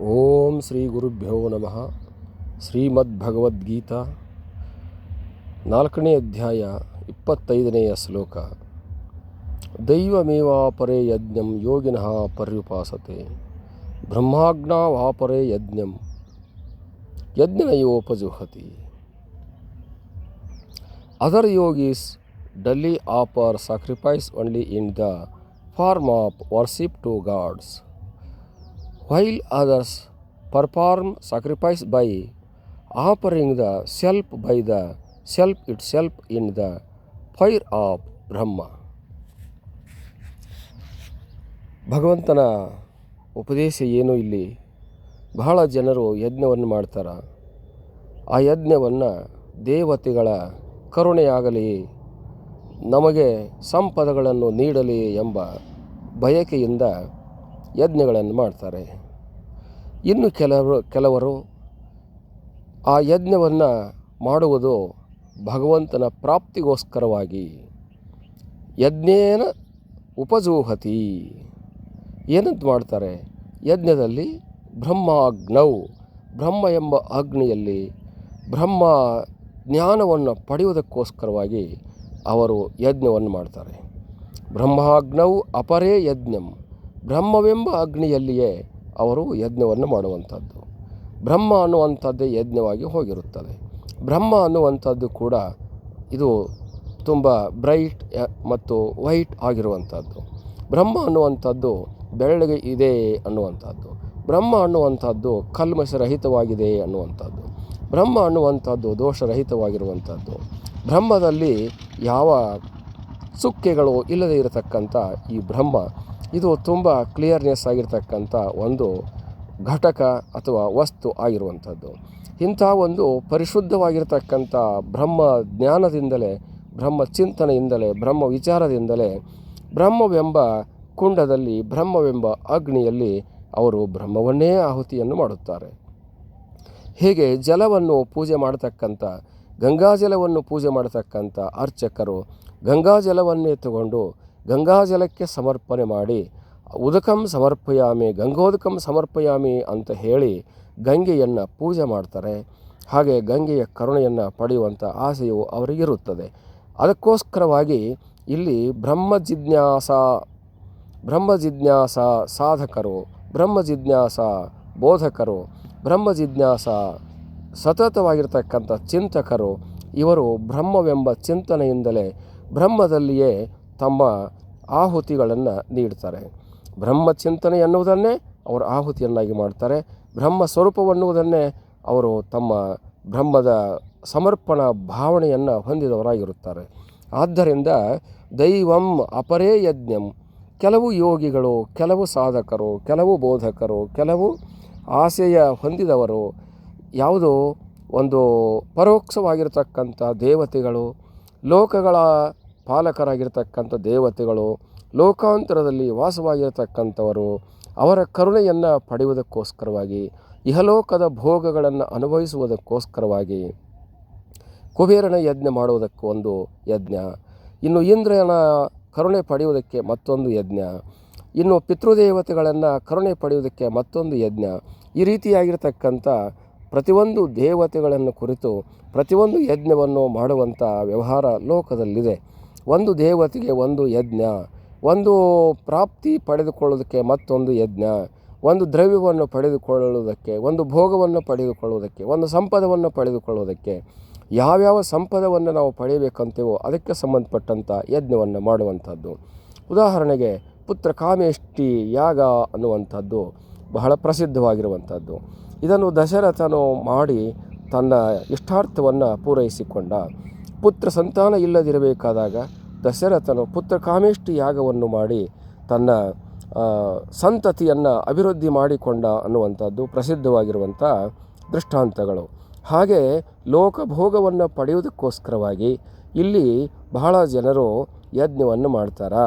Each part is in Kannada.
ಓಂ ಶ್ರೀ ಗುರುಭ್ಯೋ ನಮಃ. ಶ್ರೀಮದ್ಭಗವದ್ಗೀತಾ 4ನೇ ಅಧ್ಯಾಯ 25ನೆಯ ಶ್ಲೋಕ. ದೈವಮೇವಾಪರೇ ಯಜ್ಞಂ ಯೋಗಿನಃ ಪರ್ಯುಪಾಸತೆ ಬ್ರಹ್ಮಾಜ್ಞಾವಾಪರೇ ಯಜ್ಞಂ ಯಜ್ಞನಯೋಪಜುಹತಿ. ಅದರ್ yogis daily offer sacrifice only in the form of worship to gods, while others perform sacrifice by offering the self by the self itself in the fire of Brahma. ಭಗವಂತನ ಉಪದೇಶ ಏನು ಇಲ್ಲಿ? ಬಹಳ ಜನರು ಯಜ್ಞವನ್ನು ಮಾಡ್ತಾರೆ. ಆ ಯಜ್ಞವನ್ನು ದೇವತೆಗಳ ಕರುಣೆಯಾಗಲಿ, ನಮಗೆ ಸಂಪದಗಳನ್ನು ನೀಡಲಿ ಎಂಬ ಬಯಕೆಯಿಂದ ಯಜ್ಞಗಳನ್ನು ಮಾಡ್ತಾರೆ. ಇನ್ನು ಕೆಲವರು ಆ ಯಜ್ಞವನ್ನು ಮಾಡುವುದು ಭಗವಂತನ ಪ್ರಾಪ್ತಿಗೋಸ್ಕರವಾಗಿ. ಯಜ್ಞೇನ ಉಪಜೂಹತಿ, ಏನಂತ ಮಾಡ್ತಾರೆ? ಯಜ್ಞದಲ್ಲಿ ಬ್ರಹ್ಮಾಗ್ನೌ, ಬ್ರಹ್ಮ ಎಂಬ ಅಗ್ನಿಯಲ್ಲಿ ಬ್ರಹ್ಮ ಜ್ಞಾನವನ್ನು ಪಡೆಯುವುದಕ್ಕೋಸ್ಕರವಾಗಿ ಅವರು ಯಜ್ಞವನ್ನು ಮಾಡ್ತಾರೆ. ಬ್ರಹ್ಮಾಗ್ನೌ ಅಪರೇ ಯಜ್ಞಂ, ಬ್ರಹ್ಮವೆಂಬ ಅಗ್ನಿಯಲ್ಲಿಯೇ ಅವರು ಯಜ್ಞವನ್ನು ಮಾಡುವಂಥದ್ದು. ಬ್ರಹ್ಮ ಅನ್ನುವಂಥದ್ದೇ ಯಜ್ಞವಾಗಿ ಹೋಗಿರುತ್ತದೆ. ಬ್ರಹ್ಮ ಅನ್ನುವಂಥದ್ದು ಕೂಡ ಇದು ತುಂಬ ಬ್ರೈಟ್ ಮತ್ತು ವೈಟ್ ಆಗಿರುವಂಥದ್ದು. ಬ್ರಹ್ಮ ಅನ್ನುವಂಥದ್ದು ಬೆಳ್ಳಗೆ ಇದೆ ಅನ್ನುವಂಥದ್ದು. ಬ್ರಹ್ಮ ಅನ್ನುವಂಥದ್ದು ಕಲ್ಮಶರಹಿತವಾಗಿದೆ ಅನ್ನುವಂಥದ್ದು. ಬ್ರಹ್ಮ ಅನ್ನುವಂಥದ್ದು ದೋಷರಹಿತವಾಗಿರುವಂಥದ್ದು. ಬ್ರಹ್ಮದಲ್ಲಿ ಯಾವ ಚುಕ್ಕೆಗಳು ಇಲ್ಲದೆ ಇರತಕ್ಕಂಥ ಈ ಬ್ರಹ್ಮ, ಇದು ತುಂಬ ಕ್ಲಿಯರ್ನೆಸ್ ಆಗಿರ್ತಕ್ಕಂಥ ಒಂದು ಘಟಕ ಅಥವಾ ವಸ್ತು ಆಗಿರುವಂಥದ್ದು. ಇಂಥ ಒಂದು ಪರಿಶುದ್ಧವಾಗಿರ್ತಕ್ಕಂಥ ಬ್ರಹ್ಮ ಜ್ಞಾನದಿಂದಲೇ, ಬ್ರಹ್ಮ ಚಿಂತನೆಯಿಂದಲೇ, ಬ್ರಹ್ಮ ವಿಚಾರದಿಂದಲೇ ಬ್ರಹ್ಮವೆಂಬ ಕುಂಡದಲ್ಲಿ, ಬ್ರಹ್ಮವೆಂಬ ಅಗ್ನಿಯಲ್ಲಿ ಅವರು ಬ್ರಹ್ಮವನ್ನೇ ಆಹುತಿಯನ್ನು ಮಾಡುತ್ತಾರೆ. ಹೀಗೆ ಜಲವನ್ನು ಪೂಜೆ ಮಾಡತಕ್ಕಂಥ, ಗಂಗಾಜಲವನ್ನು ಪೂಜೆ ಮಾಡತಕ್ಕಂಥ ಅರ್ಚಕರು ಗಂಗಾಜಲವನ್ನೇ ತಗೊಂಡು ಗಂಗಾಜಲಕ್ಕೆ ಸಮರ್ಪಣೆ ಮಾಡಿ, ಉದಕಂ ಸಮರ್ಪಯಾಮಿ, ಗಂಗೋದಕಂ ಸಮರ್ಪಯಾಮಿ ಅಂತ ಹೇಳಿ ಗಂಗೆಯನ್ನು ಪೂಜೆ ಮಾಡ್ತಾರೆ. ಹಾಗೆ ಗಂಗೆಯ ಕರುಣೆಯನ್ನು ಪಡೆಯುವಂಥ ಆಸೆಯು ಅವರಿಗಿರುತ್ತದೆ. ಅದಕ್ಕೋಸ್ಕರವಾಗಿ ಇಲ್ಲಿ ಬ್ರಹ್ಮ ಜಿಜ್ಞಾಸ ಸಾಧಕರು, ಬ್ರಹ್ಮ ಜಿಜ್ಞಾಸ ಬೋಧಕರು, ಬ್ರಹ್ಮ ಜಿಜ್ಞಾಸ ಸತತವಾಗಿರ್ತಕ್ಕಂಥ ಚಿಂತಕರು, ಇವರು ಬ್ರಹ್ಮವೆಂಬ ಚಿಂತನೆಯಿಂದಲೇ ಬ್ರಹ್ಮದಲ್ಲಿಯೇ ತಮ್ಮ ಆಹುತಿಗಳನ್ನು ನೀಡ್ತಾರೆ. ಬ್ರಹ್ಮ ಚಿಂತನೆ ಎನ್ನುವುದನ್ನೇ ಅವರು ಆಹುತಿಯನ್ನಾಗಿ ಮಾಡ್ತಾರೆ. ಬ್ರಹ್ಮ ಸ್ವರೂಪವನ್ನುವುದನ್ನೇ ಅವರು ತಮ್ಮ ಬ್ರಹ್ಮದ ಸಮರ್ಪಣಾ ಭಾವನೆಯನ್ನು ಹೊಂದಿದವರಾಗಿರುತ್ತಾರೆ. ಆದ್ದರಿಂದ ದೈವಂ ಅಪರೇ ಯಜ್ಞಂ, ಕೆಲವು ಯೋಗಿಗಳು, ಕೆಲವು ಸಾಧಕರು, ಕೆಲವು ಬೋಧಕರು, ಕೆಲವು ಆಸೆಯ ಹೊಂದಿದವರು, ಯಾವುದೋ ಒಂದು ಪರೋಕ್ಷವಾಗಿರ್ತಕ್ಕಂಥ ದೇವತೆಗಳು, ಲೋಕಗಳ ಪಾಲಕರಾಗಿರ್ತಕ್ಕಂಥ ದೇವತೆಗಳು, ಲೋಕಾಂತರದಲ್ಲಿ ವಾಸವಾಗಿರತಕ್ಕಂಥವರು, ಅವರ ಕರುಣೆಯನ್ನು ಪಡೆಯುವುದಕ್ಕೋಸ್ಕರವಾಗಿ, ಇಹಲೋಕದ ಭೋಗಗಳನ್ನು ಅನುಭವಿಸುವುದಕ್ಕೋಸ್ಕರವಾಗಿ ಕುಬೇರನ ಯಜ್ಞ ಮಾಡುವುದಕ್ಕೆ ಒಂದು ಯಜ್ಞ, ಇನ್ನು ಇಂದ್ರನ ಕರುಣೆ ಪಡೆಯುವುದಕ್ಕೆ ಮತ್ತೊಂದು ಯಜ್ಞ, ಇನ್ನು ಪಿತೃದೇವತೆಗಳನ್ನು ಕರುಣೆ ಪಡೆಯುವುದಕ್ಕೆ ಮತ್ತೊಂದು ಯಜ್ಞ. ಈ ರೀತಿಯಾಗಿರ್ತಕ್ಕಂಥ ಪ್ರತಿಯೊಂದು ದೇವತೆಗಳನ್ನು ಕುರಿತು ಪ್ರತಿಯೊಂದು ಯಜ್ಞವನ್ನು ಮಾಡುವಂಥ ವ್ಯವಹಾರ ಲೋಕದಲ್ಲಿದೆ. ಒಂದು ದೇವತೆಗೆ ಒಂದು ಯಜ್ಞ, ಒಂದು ಪ್ರಾಪ್ತಿ ಪಡೆದುಕೊಳ್ಳುವುದಕ್ಕೆ ಮತ್ತೊಂದು ಯಜ್ಞ, ಒಂದು ದ್ರವ್ಯವನ್ನು ಪಡೆದುಕೊಳ್ಳುವುದಕ್ಕೆ, ಒಂದು ಭೋಗವನ್ನು ಪಡೆದುಕೊಳ್ಳುವುದಕ್ಕೆ, ಒಂದು ಸಂಪದವನ್ನು ಪಡೆದುಕೊಳ್ಳುವುದಕ್ಕೆ, ಯಾವ್ಯಾವ ಸಂಪದವನ್ನು ನಾವು ಪಡೆಯಬೇಕಂತೇವೋ ಅದಕ್ಕೆ ಸಂಬಂಧಪಟ್ಟಂಥ ಯಜ್ಞವನ್ನು ಮಾಡುವಂಥದ್ದು. ಉದಾಹರಣೆಗೆ ಪುತ್ರ ಕಾಮೇಷ್ಟಿ ಯಾಗ ಅನ್ನುವಂಥದ್ದು ಬಹಳ ಪ್ರಸಿದ್ಧವಾಗಿರುವಂಥದ್ದು. ಇದನ್ನು ದಶರಥನು ಮಾಡಿ ತನ್ನ ಇಷ್ಟಾರ್ಥವನ್ನು ಪೂರೈಸಿಕೊಂಡ. ಪುತ್ರ ಸಂತಾನ ಇಲ್ಲದಿರಬೇಕಾದಾಗ ದಶರಥನು ಪುತ್ರ ಕಾಮೇಷ್ಟಿ ಯಾಗವನ್ನು ಮಾಡಿ ತನ್ನ ಸಂತತಿಯನ್ನು ಅಭಿವೃದ್ಧಿ ಮಾಡಿಕೊಂಡ ಅನ್ನುವಂಥದ್ದು ಪ್ರಸಿದ್ಧವಾಗಿರುವಂಥ ದೃಷ್ಟಾಂತಗಳು. ಹಾಗೆ ಲೋಕಭೋಗವನ್ನು ಪಡೆಯುವುದಕ್ಕೋಸ್ಕರವಾಗಿ ಇಲ್ಲಿ ಬಹಳ ಜನರು ಯಜ್ಞವನ್ನು ಮಾಡ್ತಾರೆ.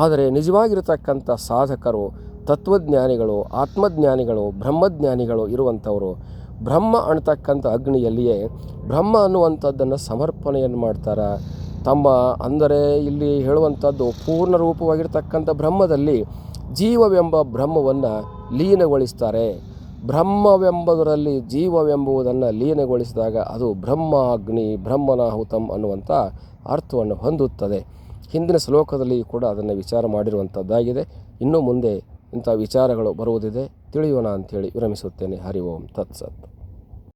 ಆದರೆ ನಿಜವಾಗಿರತಕ್ಕಂಥ ಸಾಧಕರು, ತತ್ವಜ್ಞಾನಿಗಳು, ಆತ್ಮಜ್ಞಾನಿಗಳು, ಬ್ರಹ್ಮಜ್ಞಾನಿಗಳು ಇರುವಂಥವರು ಬ್ರಹ್ಮ ಅನ್ನತಕ್ಕಂಥ ಅಗ್ನಿಯಲ್ಲಿಯೇ ಬ್ರಹ್ಮ ಅನ್ನುವಂಥದ್ದನ್ನು ಸಮರ್ಪಣೆಯನ್ನು ಮಾಡ್ತಾರೆ. ತಮ್ಮ ಅಂದರೆ ಇಲ್ಲಿ ಹೇಳುವಂಥದ್ದು ಪೂರ್ಣ ರೂಪವಾಗಿರ್ತಕ್ಕಂಥ ಬ್ರಹ್ಮದಲ್ಲಿ ಜೀವವೆಂಬ ಬ್ರಹ್ಮವನ್ನು ಲೀನಗೊಳಿಸ್ತಾರೆ. ಬ್ರಹ್ಮವೆಂಬುದರಲ್ಲಿ ಜೀವವೆಂಬುದನ್ನು ಲೀನಗೊಳಿಸಿದಾಗ ಅದು ಬ್ರಹ್ಮಾಗ್ನಿ ಬ್ರಹ್ಮನಾಹುತಂ ಅನ್ನುವಂಥ ಅರ್ಥವನ್ನು ಹೊಂದುತ್ತದೆ. ಹಿಂದಿನ ಶ್ಲೋಕದಲ್ಲಿ ಕೂಡ ಅದನ್ನು ವಿಚಾರ ಮಾಡಿರುವಂಥದ್ದಾಗಿದೆ. ಇನ್ನು ಮುಂದೆ ಇಂಥ ವಿಚಾರಗಳು ಬರುವುದಿದೆ, ತಿಳಿಯೋಣ ಅಂಥೇಳಿ ವಿರಮಿಸುತ್ತೇನೆ. ಹರಿ ಓಂ ತತ್ಸತ್.